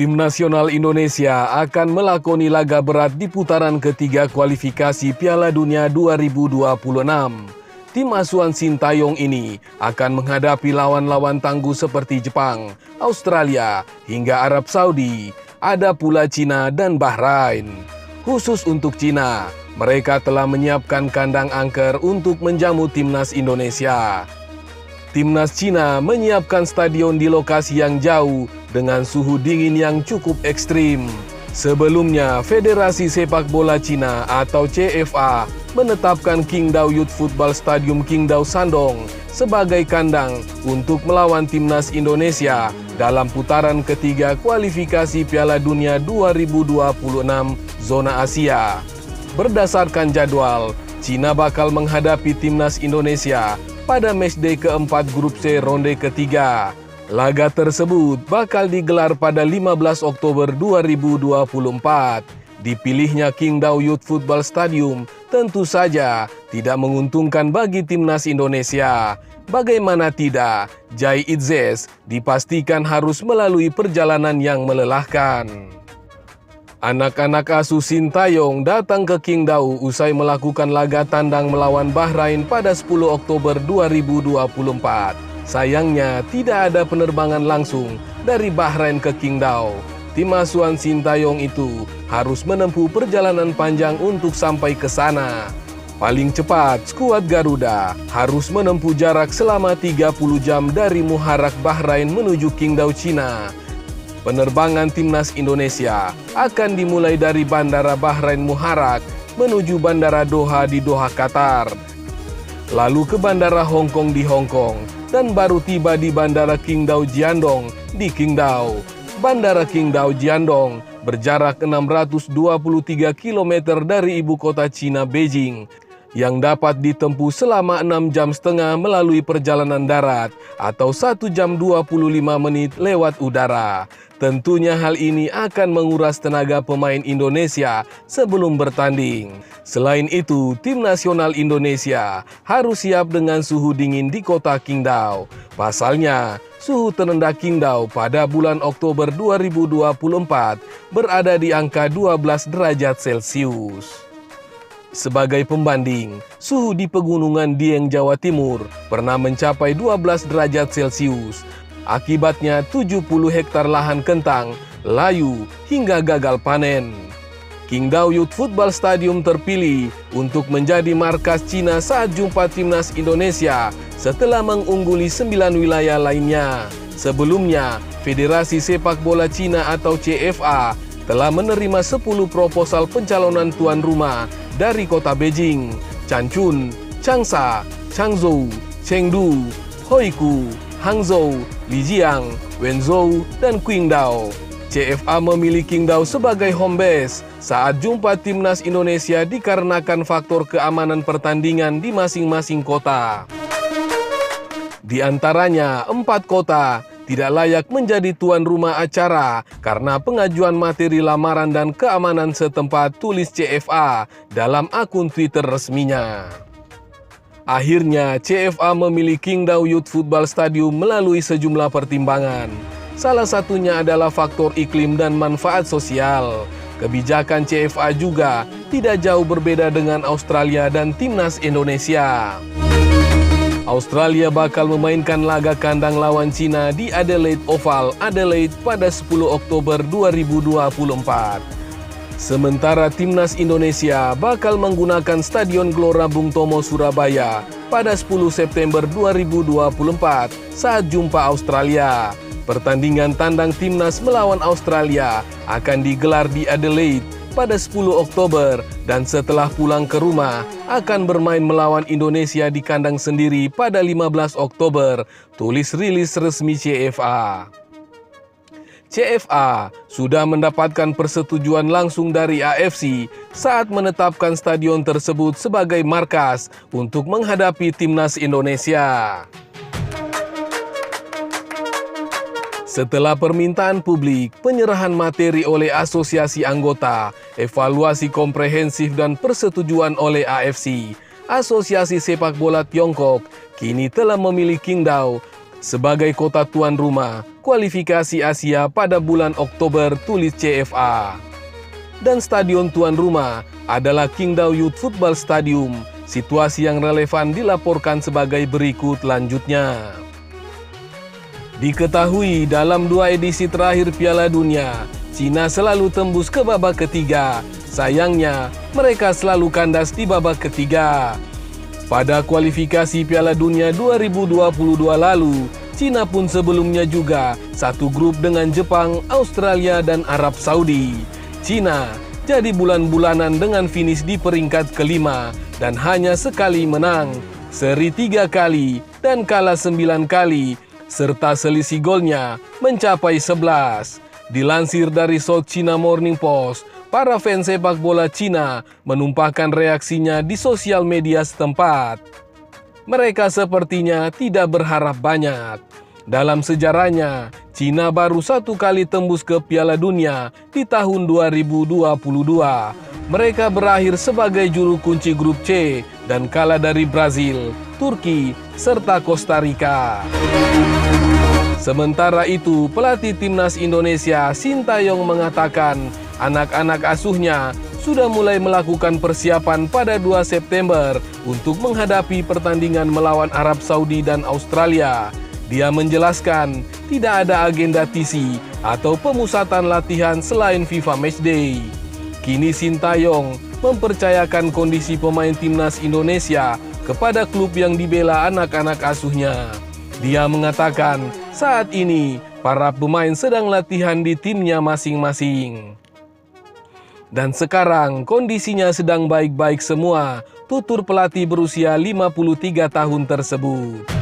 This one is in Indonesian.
Tim nasional Indonesia akan melakoni laga berat di putaran ketiga kualifikasi Piala Dunia 2026. Tim asuhan Sintayong ini akan menghadapi lawan-lawan tangguh seperti Jepang, Australia, hingga Arab Saudi. Ada pula Cina dan Bahrain. Khusus untuk Cina, mereka telah menyiapkan kandang angker untuk menjamu timnas Indonesia. Timnas Cina menyiapkan stadion di lokasi yang jauh dengan suhu dingin yang cukup ekstrim. Sebelumnya, Federasi Sepak Bola Cina atau CFA menetapkan Qingdao Youth Football Stadium Qingdao Shandong sebagai kandang untuk melawan timnas Indonesia dalam putaran ketiga kualifikasi Piala Dunia 2026 zona Asia. Berdasarkan jadwal, Cina bakal menghadapi timnas Indonesia pada matchday keempat grup C ronde ketiga. Laga tersebut bakal digelar pada 15 Oktober 2024. Dipilihnya Qingdao Youth Football Stadium tentu saja tidak menguntungkan bagi timnas Indonesia. Bagaimana tidak, Jai Itzes dipastikan harus melalui perjalanan yang melelahkan. Anak-anak asuh Sintayong datang ke Qingdao usai melakukan laga tandang melawan Bahrain pada 10 Oktober 2024. Sayangnya tidak ada penerbangan langsung dari Bahrain ke Qingdao. Tim asuhan Sintayong itu harus menempuh perjalanan panjang untuk sampai ke sana. Paling cepat, skuad Garuda harus menempuh jarak selama 30 jam dari Muharraq, Bahrain menuju Qingdao, Cina. Penerbangan timnas Indonesia akan dimulai dari Bandara Bahrain Muharraq menuju Bandara Doha di Doha, Qatar. Lalu ke Bandara Hong Kong di Hong Kong dan baru tiba di Bandara Qingdao Jiandong di Qingdao. Bandara Qingdao Jiandong berjarak 623 km dari ibu kota Cina, Beijing, yang dapat ditempuh selama 6 jam setengah melalui perjalanan darat atau 1 jam 25 menit lewat udara. Tentunya hal ini akan menguras tenaga pemain Indonesia sebelum bertanding. Selain itu, tim nasional Indonesia harus siap dengan suhu dingin di kota Qingdao. Pasalnya, suhu terendah Qingdao pada bulan Oktober 2024 berada di angka 12 derajat Celcius. Sebagai pembanding, suhu di pegunungan Dieng, Jawa Timur pernah mencapai 12 derajat Celcius. Akibatnya 70 hektar lahan kentang, layu, hingga gagal panen. Qingdao Youth Football Stadium terpilih untuk menjadi markas Cina saat jumpa timnas Indonesia setelah mengungguli 9 wilayah lainnya. Sebelumnya, Federasi Sepak Bola Cina atau CFA telah menerima 10 proposal pencalonan tuan rumah dari kota Beijing, Changchun, Changsha, Changzhou, Chengdu, Hoikou, Hangzhou, Lijiang, Wenzhou, dan Qingdao. CFA memilih Qingdao sebagai home base saat jumpa timnas Indonesia dikarenakan faktor keamanan pertandingan di masing-masing kota. Di antaranya, 4 kota tidak layak menjadi tuan rumah acara karena pengajuan materi lamaran dan keamanan setempat, tulis CFA dalam akun Twitter resminya. Akhirnya, CFA memilih Qingdao Youth Football Stadium melalui sejumlah pertimbangan. Salah satunya adalah faktor iklim dan manfaat sosial. Kebijakan CFA juga tidak jauh berbeda dengan Australia dan timnas Indonesia. Australia bakal memainkan laga kandang lawan Cina di Adelaide Oval, Adelaide pada 10 Oktober 2024. Sementara timnas Indonesia bakal menggunakan Stadion Gelora Bung Tomo, Surabaya pada 10 September 2024 saat jumpa Australia. Pertandingan tandang timnas melawan Australia akan digelar di Adelaide pada 10 Oktober dan setelah pulang ke rumah akan bermain melawan Indonesia di kandang sendiri pada 15 Oktober, tulis rilis resmi CFA. CFA sudah mendapatkan persetujuan langsung dari AFC saat menetapkan stadion tersebut sebagai markas untuk menghadapi timnas Indonesia. Setelah permintaan publik, penyerahan materi oleh asosiasi anggota, evaluasi komprehensif dan persetujuan oleh AFC, Asosiasi Sepak Bola Tiongkok kini telah memilih Qingdao sebagai kota tuan rumah kualifikasi Asia pada bulan Oktober, tulis CFA. Dan stadion tuan rumah adalah Qingdao Youth Football Stadium. Situasi yang relevan dilaporkan sebagai berikut lanjutnya. Diketahui dalam 2 edisi terakhir Piala Dunia, Cina selalu tembus ke babak ketiga. Sayangnya, mereka selalu kandas di babak ketiga. Pada kualifikasi Piala Dunia 2022 lalu, Cina pun sebelumnya juga satu grup dengan Jepang, Australia, dan Arab Saudi. Cina jadi bulan-bulanan dengan finish di peringkat kelima dan hanya sekali menang, seri 3 kali dan kalah 9 kali, serta selisih golnya mencapai 11. Dilansir dari South China Morning Post, para fans sepak bola Cina menumpahkan reaksinya di sosial media setempat. Mereka sepertinya tidak berharap banyak. Dalam sejarahnya, Cina baru 1 kali tembus ke Piala Dunia di tahun 2022. Mereka berakhir sebagai juru kunci grup C dan kalah dari Brazil, Turki, serta Costa Rica. Sementara itu, pelatih timnas Indonesia Sintayong mengatakan anak-anak asuhnya sudah mulai melakukan persiapan pada 2 September untuk menghadapi pertandingan melawan Arab Saudi dan Australia. Dia menjelaskan tidak ada agenda TC atau pemusatan latihan selain FIFA Matchday. Kini Sintayong mempercayakan kondisi pemain timnas Indonesia kepada klub yang dibela anak-anak asuhnya. Dia mengatakan saat ini para pemain sedang latihan di timnya masing-masing. Dan sekarang kondisinya sedang baik-baik semua, tutur pelatih berusia 53 tahun tersebut.